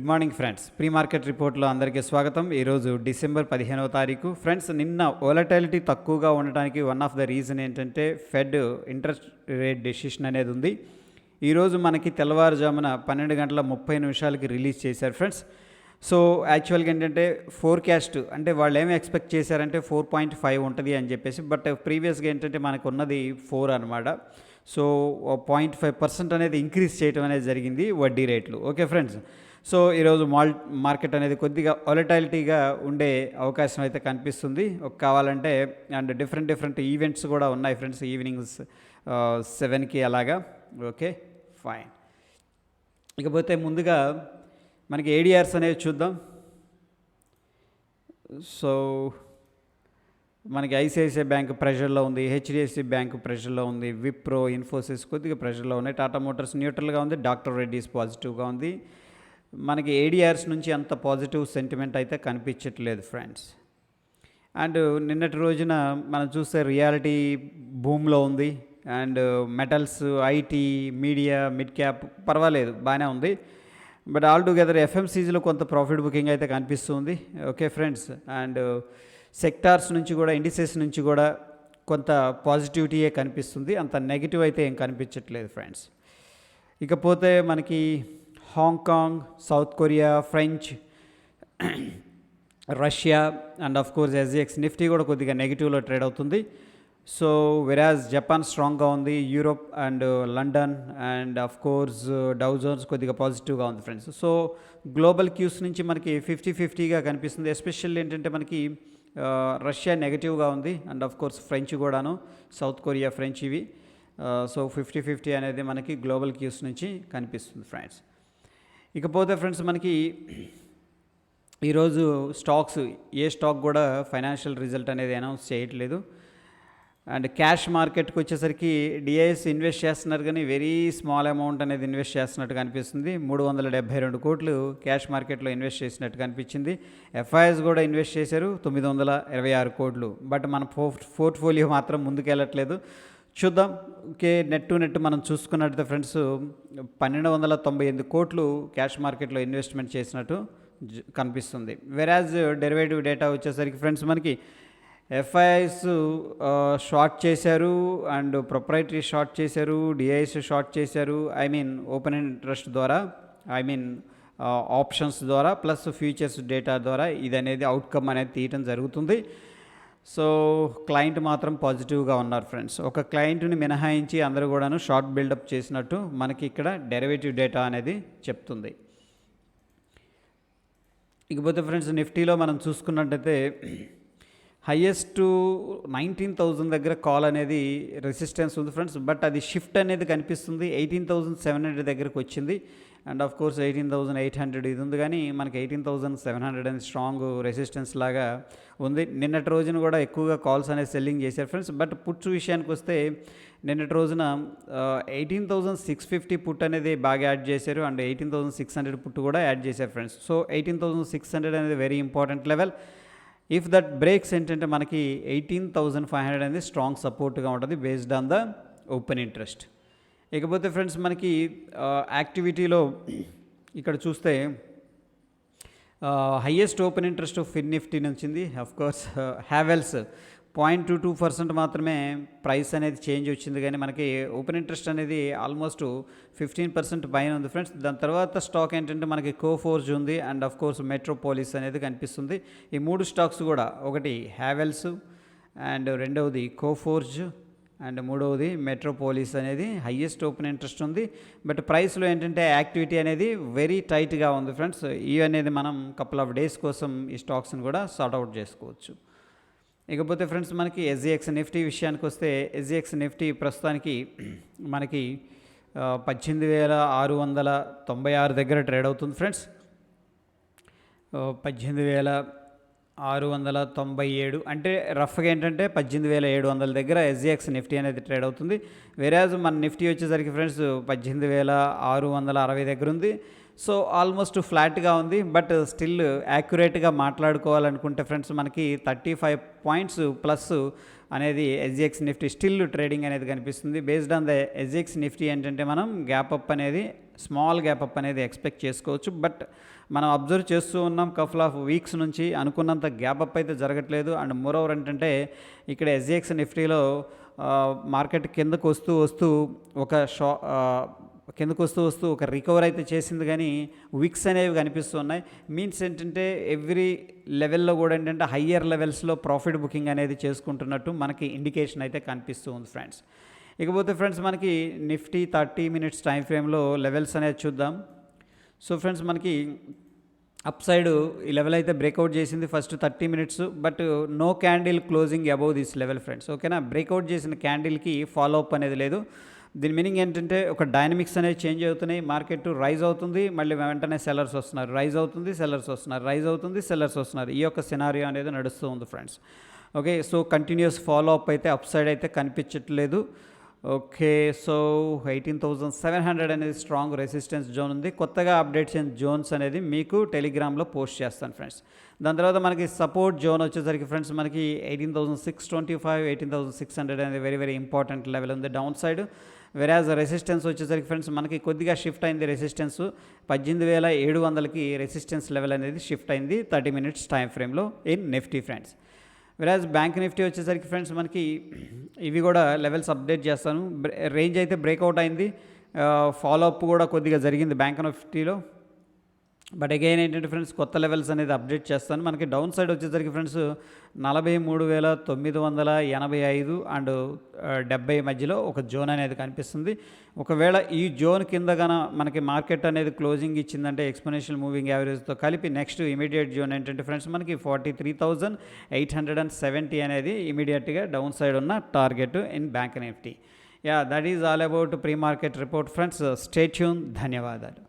Good morning friends, pre market రిపోర్ట్లో అందరికీ స్వాగతం. ఈరోజు డిసెంబర్ 15వ తారీఖు. ఫ్రెండ్స్, నిన్న వోలటాలిటీ తక్కువగా ఉండడానికి వన్ ఆఫ్ ద రీజన్ ఏంటంటే ఫెడ్ ఇంట్రెస్ట్ రేట్ డెసిషన్ అనేది ఉంది. ఈరోజు మనకి తెల్లవారుజామున 12 గంటల 30 నిమిషాలకి రిలీజ్ చేశారు ఫ్రెండ్స్. సో యాక్చువల్గా ఏంటంటే ఫోర్కాస్ట్ అంటే వాళ్ళు ఏమి ఎక్స్పెక్ట్ చేశారంటే 4.5 ఉంటుంది అని చెప్పేసి, బట్ ప్రీవియస్గా ఏంటంటే మనకు ఉన్నది 4 అనమాట. సో 0.5% అనేది ఇంక్రీజ్ చేయడం అనేది జరిగింది వడ్డీ రేట్లు. ఓకే ఫ్రెండ్స్, సో ఈరోజు మార్కెట్ అనేది కొద్దిగా వొలటాలిటీగా ఉండే అవకాశం అయితే కనిపిస్తుంది. కావాలంటే అండ్ డిఫరెంట్ ఈవెంట్స్ కూడా ఉన్నాయి ఫ్రెండ్స్, ఈవినింగ్స్ 7కి అలాగా. Okay fine. ఇకపోతే ముందుగా మనకి ఏడిఆర్స్ అనేవి చూద్దాం. సో మనకి ఐసిఐసిఐ బ్యాంక్ ప్రెషర్లో ఉంది, హెచ్డిఎఫ్సి బ్యాంక్ ప్రెషర్లో ఉంది, విప్రో, ఇన్ఫోసిస్ కొద్దిగా ప్రెషర్లో ఉన్నాయి, టాటా మోటార్స్ న్యూట్రల్గా ఉంది, డాక్టర్ రెడ్డీస్ పాజిటివ్గా ఉంది. మనకి ఏడిఆర్స్ నుంచి అంత పాజిటివ్ సెంటిమెంట్ అయితే కనిపించట్లేదు ఫ్రెండ్స్. అండ్ నిన్నటి రోజున మనం చూస్తే రియాలిటీ భూమిలో ఉంది, and metals, IT, media, mid cap పర్వాలేదు బాగానే ఉంది. బట్ ఆల్ టుగెదర్ ఎఫ్ఎంసీజీలో కొంత ప్రాఫిట్ బుకింగ్ అయితే కనిపిస్తుంది. ఓకే ఫ్రెండ్స్, అండ్ సెక్టార్స్ నుంచి కూడా, ఇండిసెస్ నుంచి కూడా కొంత పాజిటివిటీయే కనిపిస్తుంది, అంత నెగిటివ్ అయితే ఏం కనిపించట్లేదు ఫ్రెండ్స్. ఇకపోతే మనకి Hong Kong, South Korea, French, Russia and of course SGX Nifty కూడా కొద్దిగా నెగిటివ్లో ట్రేడ్ అవుతుంది. సో వెరాజ్ జపాన్ స్ట్రాంగ్గా ఉంది, Europe and London and of course Dow Jones కొద్దిగా పాజిటివ్గా ఉంది ఫ్రెండ్స్. సో గ్లోబల్ క్యూస్ నుంచి మనకి 50-50గా కనిపిస్తుంది. ఎస్పెషల్లీ ఏంటంటే మనకి రష్యా నెగిటివ్గా ఉంది, అండ్ ఆఫ్ కోర్స్ ఫ్రెంచ్ కూడాను, సౌత్ కొరియా, ఫ్రెంచ్ ఇవి. సో 50-50 అనేది మనకి గ్లోబల్ క్యూస్ నుంచి కనిపిస్తుంది ఫ్రెండ్స్. ఇకపోతే ఫ్రెండ్స్ మనకి ఈరోజు స్టాక్స్, ఏ స్టాక్ కూడా ఫైనాన్షియల్ రిజల్ట్ అనేది అనౌన్స్ చేయట్లేదు. అండ్ క్యాష్ మార్కెట్కి వచ్చేసరికి డిఐఎస్ ఇన్వెస్ట్ చేస్తున్నారు, కానీ వెరీ స్మాల్ అమౌంట్ అనేది ఇన్వెస్ట్ చేస్తున్నట్టు కనిపిస్తుంది. 372 కోట్లు క్యాష్ మార్కెట్లో ఇన్వెస్ట్ చేసినట్టు కనిపించింది. ఎఫ్ఐఎస్ కూడా ఇన్వెస్ట్ చేశారు 926 కోట్లు. బట్ మన పోర్ట్ఫోలియో మాత్రం ముందుకెళ్ళట్లేదు. చూద్దాం. ఓకే, నెట్ టు నెట్ మనం చూసుకున్నట్టు ఫ్రెండ్స్ 1298 కోట్లు క్యాష్ మార్కెట్లో ఇన్వెస్ట్మెంట్ చేసినట్టు కనిపిస్తుంది. వెరాజ్ డెరివేటివ్ డేటా వచ్చేసరికి ఫ్రెండ్స్ మనకి ఎఫ్ఐఎస్ షార్ట్ చేశారు, అండ్ ప్రొప్రైటరీ షార్ట్ చేశారు, డిఐఎస్ షార్ట్ చేశారు. ఐ మీన్ ఓపెన్ ఇంట్రెస్ట్ ద్వారా, ఐ మీన్ ఆప్షన్స్ ద్వారా, ప్లస్ ఫ్యూచర్స్ డేటా ద్వారా ఇది అనేది అవుట్కమ్ అనేది తీయటం జరుగుతుంది. సో క్లయింట్ మాత్రం పాజిటివ్గా ఉన్నారు ఫ్రెండ్స్. ఒక క్లయింట్ని మినహాయించి అందరూ కూడాను షార్ట్ బిల్డప్ చేసినట్టు మనకి ఇక్కడ డెరివేటివ్ డేటా అనేది చెప్తుంది. ఇకపోతే ఫ్రెండ్స్ నిఫ్టీలో మనం చూసుకున్నట్టయితే హయ్యెస్ట్ 19,000 దగ్గర కాల్ అనేది రెసిస్టెన్స్ ఉంది ఫ్రెండ్స్. బట్ అది షిఫ్ట్ అనేది కనిపిస్తుంది, 18,700 దగ్గరకు వచ్చింది. అండ్ ఆఫ్ కోర్స్ 18,800 ఇది ఉంది, కానీ మనకి 18,700 అనేది స్ట్రాంగ్ రెసిస్టెన్స్ లాగా ఉంది. నిన్నటి రోజున కూడా ఎక్కువగా కాల్స్ అనేది సెల్లింగ్ చేశారు ఫ్రెండ్స్. బట్ పుట్స్ విషయానికి వస్తే నిన్నటి రోజున 18,650 పుట్ అనేది బాగా యాడ్ చేశారు, అండ్ 18,600 పుట్ కూడా యాడ్ చేశారు ఫ్రెండ్స్. సో 18,600 అనేది very important level. If that breaks ఏంటంటే మనకి 18,500 అనేది స్ట్రాంగ్ సపోర్ట్గా ఉంటుంది based on the open interest. ఇకపోతే ఫ్రెండ్స్ మనకి యాక్టివిటీలో ఇక్కడ చూస్తే highest open interest Fin Nifty నుంచింది. అఫ్కోర్స్ హ్యావెల్స్ 0.22% మాత్రమే ప్రైస్ అనేది చేంజ్ వచ్చింది, కానీ మనకి ఓపెన్ ఇంట్రెస్ట్ అనేది ఆల్మోస్ట్ 15% పైన ఉంది ఫ్రెండ్స్. దాని తర్వాత స్టాక్ ఏంటంటే మనకి కోఫోర్జ్ ఉంది, అండ్ ఆఫ్ కోర్స్ మెట్రోపోలిస్ అనేది కనిపిస్తుంది. ఈ 3 స్టాక్స్ కూడా, ఒకటి హ్యావెల్స్, అండ్ రెండవది కోఫోర్జ్, అండ్ మూడవది మెట్రోపోలిస్ అనేది హయ్యెస్ట్ ఓపెన్ ఇంట్రెస్ట్ ఉంది. బట్ ప్రైస్లో ఏంటంటే యాక్టివిటీ అనేది వెరీ టైట్గా ఉంది ఫ్రెండ్స్. ఇవి అనేది మనం కపుల్ ఆఫ్ డేస్ కోసం ఈ స్టాక్స్ని కూడా సార్ట్అవుట్ చేసుకోవచ్చు. ఇకపోతే ఫ్రెండ్స్ మనకి ఎస్జిఎక్స్ నిఫ్టీ విషయానికి వస్తే, ఎస్జిఎక్స్ నిఫ్టీ ప్రస్తుతానికి మనకి 18,696 దగ్గర ట్రేడ్ అవుతుంది ఫ్రెండ్స్. 18,697 అంటే రఫ్గా ఏంటంటే 18,700 దగ్గర ఎస్జిఎక్స్ నిఫ్టీ అనేది ట్రేడ్ అవుతుంది. వేరేజ్ మన నిఫ్టీ వచ్చేసరికి ఫ్రెండ్స్ 18,660 దగ్గర ఉంది. సో ఆల్మోస్ట్ ఫ్లాట్గా ఉంది. బట్ స్టిల్ యాక్యురేట్గా మాట్లాడుకోవాలనుకుంటే ఫ్రెండ్స్ మనకి 35 పాయింట్స్ ప్లస్ అనేది ఎస్జిఎక్స్ నిఫ్టీ స్టిల్ ట్రేడింగ్ అనేది కనిపిస్తుంది. Based on the SGX Nifty ఏంటంటే మనం గ్యాప్ అప్ అనేది స్మాల్ గ్యాప్ అప్ అనేది ఎక్స్పెక్ట్ చేసుకోవచ్చు. బట్ మనం అబ్జర్వ్ చేస్తూ ఉన్నాం కపుల్ ఆఫ్ వీక్స్ నుంచి అనుకున్నంత గ్యాప్ అప్ అయితే జరగట్లేదు. అండ్ మోరోవర్ ఏంటంటే ఇక్కడ ఎస్జిఎక్స్ నిఫ్టీలో మార్కెట్ కిందకు వస్తూ ఒక రికవర్ అయితే చేసింది, కానీ విక్స్ అనేవి కనిపిస్తూ ఉన్నాయి. మీన్స్ ఏంటంటే ఎవ్రీ లెవెల్లో కూడా ఏంటంటే హయ్యర్ లెవెల్స్లో ప్రాఫిట్ బుకింగ్ అనేది చేసుకుంటున్నట్టు మనకి ఇండికేషన్ అయితే కనిపిస్తూ ఉంది ఫ్రెండ్స్. ఇకపోతే ఫ్రెండ్స్ మనకి నిఫ్టీ 30 minutes టైం ఫ్రేమ్లో లెవెల్స్ అనేది చూద్దాం. సో ఫ్రెండ్స్ మనకి అప్ సైడ్ ఈ లెవెల్ అయితే బ్రేక్అవుట్ చేసింది first 30 minutes, but no candle closing above this level friends. ఓకేనా, బ్రేక్అవుట్ చేసిన క్యాండిల్కి ఫాలో అప్ అనేది లేదు. దీని మీనింగ్ ఏంటంటే ఒక డైనమిక్స్ అనేవి చేంజ్ అవుతున్నాయి. మార్కెట్ రైజ్ అవుతుంది, మళ్ళీ వెంటనే సెల్లర్స్ వస్తున్నారు, రైజ్ అవుతుంది, సెల్లర్స్ వస్తున్నారు, రైజ్ అవుతుంది, సెల్లర్స్ వస్తున్నారు. ఈ యొక్క సినారియో అనేది నడుస్తూ ఉంది friends. Okay, so continuous follow up అయితే అప్ సైడ్ అయితే కనిపించట్లేదు. ఓకే, సో 18,700 అనేది స్ట్రాంగ్ రెసిస్టెన్స్ జోన్ ఉంది. కొత్తగా అప్డేట్ చేసిన జోన్స్ అనేది మీకు టెలిగ్రామ్లో పోస్ట్ చేస్తాను ఫ్రెండ్స్. దాని తర్వాత మనకి సపోర్ట్ జోన్ వచ్చేసరికి ఫ్రెండ్స్ మనకి 18,625, 18,600 అనేది వెరీ వెరీ ఇంపార్టెంట్ లెవెల్ ఉంది డౌన్ సైడ్. వెరాజ్ రెసిస్టెన్స్ వచ్చేసరికి ఫ్రెండ్స్ మనకి కొద్దిగా షిఫ్ట్ అయింది. రెసిస్టెన్స్ 18,700కి రెసిస్టెన్స్ లెవెల్ అనేది షిఫ్ట్ అయింది 30 minutes టైం ఫ్రేమ్లో ఇన్ నిఫ్టీ ఫ్రెండ్స్. వెరాజ్ బ్యాంక్ నిఫ్టీ వచ్చేసరికి ఫ్రెండ్స్ మనకి ఇవి కూడా లెవెల్స్ అప్డేట్ చేస్తాను. రేంజ్ అయితే బ్రేక్అవుట్ అయింది, ఫాలో అప్ కూడా కొద్దిగా జరిగింది బ్యాంక్ నిఫ్టీలో. బట్ అగైన్ ఏంటంటే ఫ్రెండ్స్ కొత్త లెవెల్స్ అనేది అప్డేట్ చేస్తాను. మనకి డౌన్ సైడ్ వచ్చేసరికి ఫ్రెండ్స్ 43,985 అండ్ 70 మధ్యలో ఒక జోన్ అనేది కనిపిస్తుంది. ఒకవేళ ఈ జోన్ కింద మనకి మార్కెట్ అనేది క్లోజింగ్ ఇచ్చిందంటే ఎక్స్పోనెన్షియల్ మూవింగ్ యావరేజ్తో కలిపి నెక్స్ట్ ఇమీడియట్ జోన్ ఏంటంటే ఫ్రెండ్స్ మనకి 43,870 అనేది ఇమీడియట్గా డౌన్ సైడ్ ఉన్న target in bank Nifty. Yeah, that is all about pre market report friends. Stay tune. ధన్యవాదాలు.